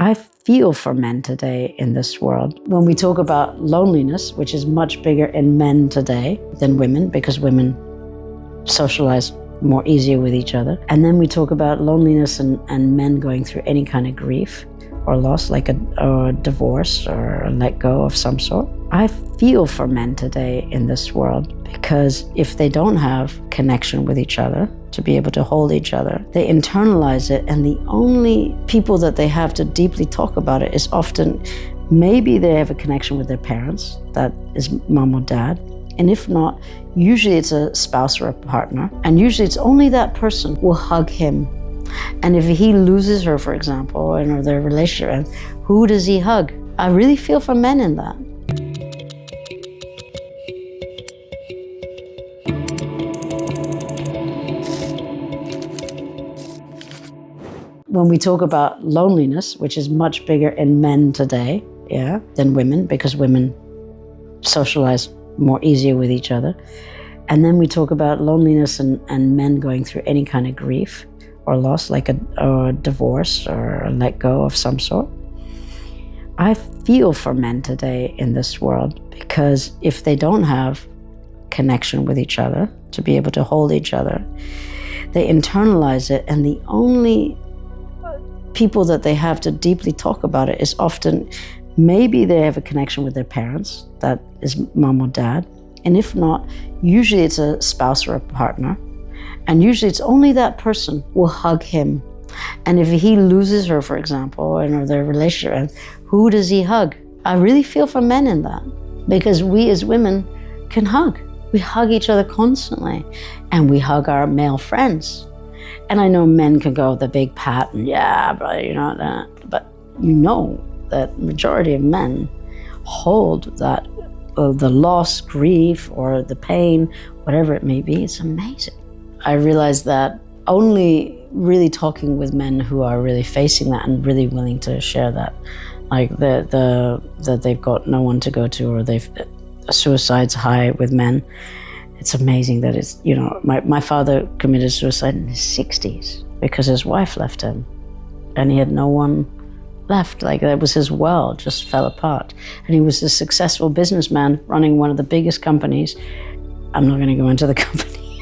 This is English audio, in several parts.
I feel for men today in this world. When we talk about loneliness, which is much bigger in men today than women, because women socialize more easier with each other. And then we talk about loneliness and men going through any kind of grief or loss, like a divorce or a let go of some sort. I feel for men today in this world because if they don't have connection with each other, to be able to hold each other, they internalize it, and the only people that they have to deeply talk about it is often maybe they have a connection with their parents, that is mom or dad, and if not, usually it's a spouse or a partner, and usually it's only that person will hug him. And if he loses her, for example, or their relationship ends, who does he hug? I really feel for men in that. When we talk about loneliness, which is much bigger in men today, than women, because women socialize more easier with each other. And then we talk about loneliness and men going through any kind of grief or loss, like a divorce or a let go of some sort. I feel for men today in this world because if they don't have connection with each other, to be able to hold each other, they internalize it, and the only people that they have to deeply talk about it is often maybe they have a connection with their parents, that is mom or dad, and if not, usually it's a spouse or a partner, and usually it's only that person will hug him. And if he loses her, for example, or their relationship ends, who does he hug? I really feel for men in that, because we as women can hug. We hug each other constantly, and we hug our male friends. And I know men can go the big pat and but you know that majority of men hold that the loss, grief, or the pain, whatever it may be. It's amazing. I realized that only really talking with men who are really facing that and really willing to share that, like that they've got no one to go to, or suicide's high with men. It's amazing that it's, my father committed suicide in his 60s because his wife left him and he had no one left. Like, that was his world, just fell apart. And he was a successful businessman running one of the biggest companies. I'm not going to go into the company,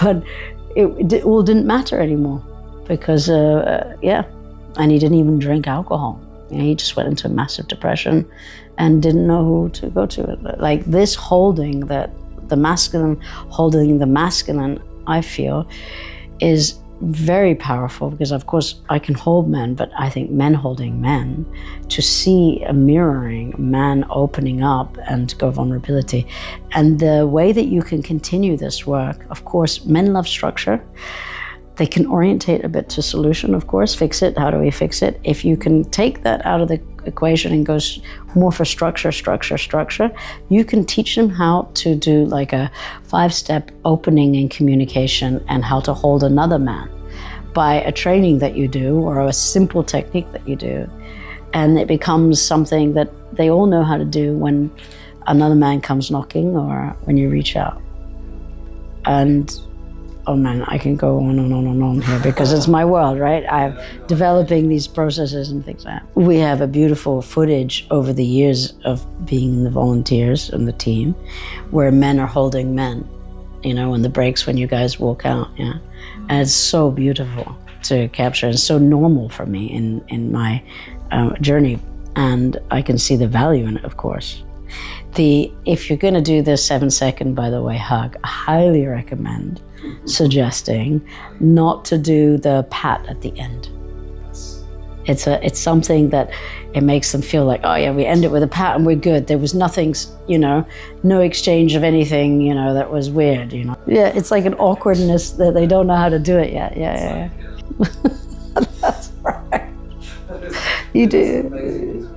but it all didn't matter anymore because, and he didn't even drink alcohol. He just went into a massive depression and didn't know who to go to. Like, this holding that, the masculine holding the masculine, I feel, is very powerful, because of course I can hold men, but I think men holding men, to see a mirroring, man opening up and go vulnerability. And the way that you can continue this work, of course, men love structure. They can orientate a bit to solution, of course, fix it, how do we fix it? If you can take that out of the equation and go more for structure, you can teach them how to do like a 5-step opening in communication and how to hold another man by a training that you do or a simple technique that you do. And it becomes something that they all know how to do when another man comes knocking or when you reach out. And oh man, I can go on and on and on here because it's my world, right? I'm developing these processes and things like that. We have a beautiful footage over the years of being in the volunteers and the team where men are holding men, in the breaks when you guys walk out, And it's so beautiful to capture. It's so normal for me in my journey, and I can see the value in it, of course. If you're going to do the 7-second, by the way, hug, I highly recommend suggesting not to do the pat at the end. It's something that it makes them feel like, oh yeah, we end it with a pat and we're good. There was nothing, no exchange of anything, that was weird, Yeah, it's like an awkwardness that they don't know how to do it yet. Yeah. That's right. You do.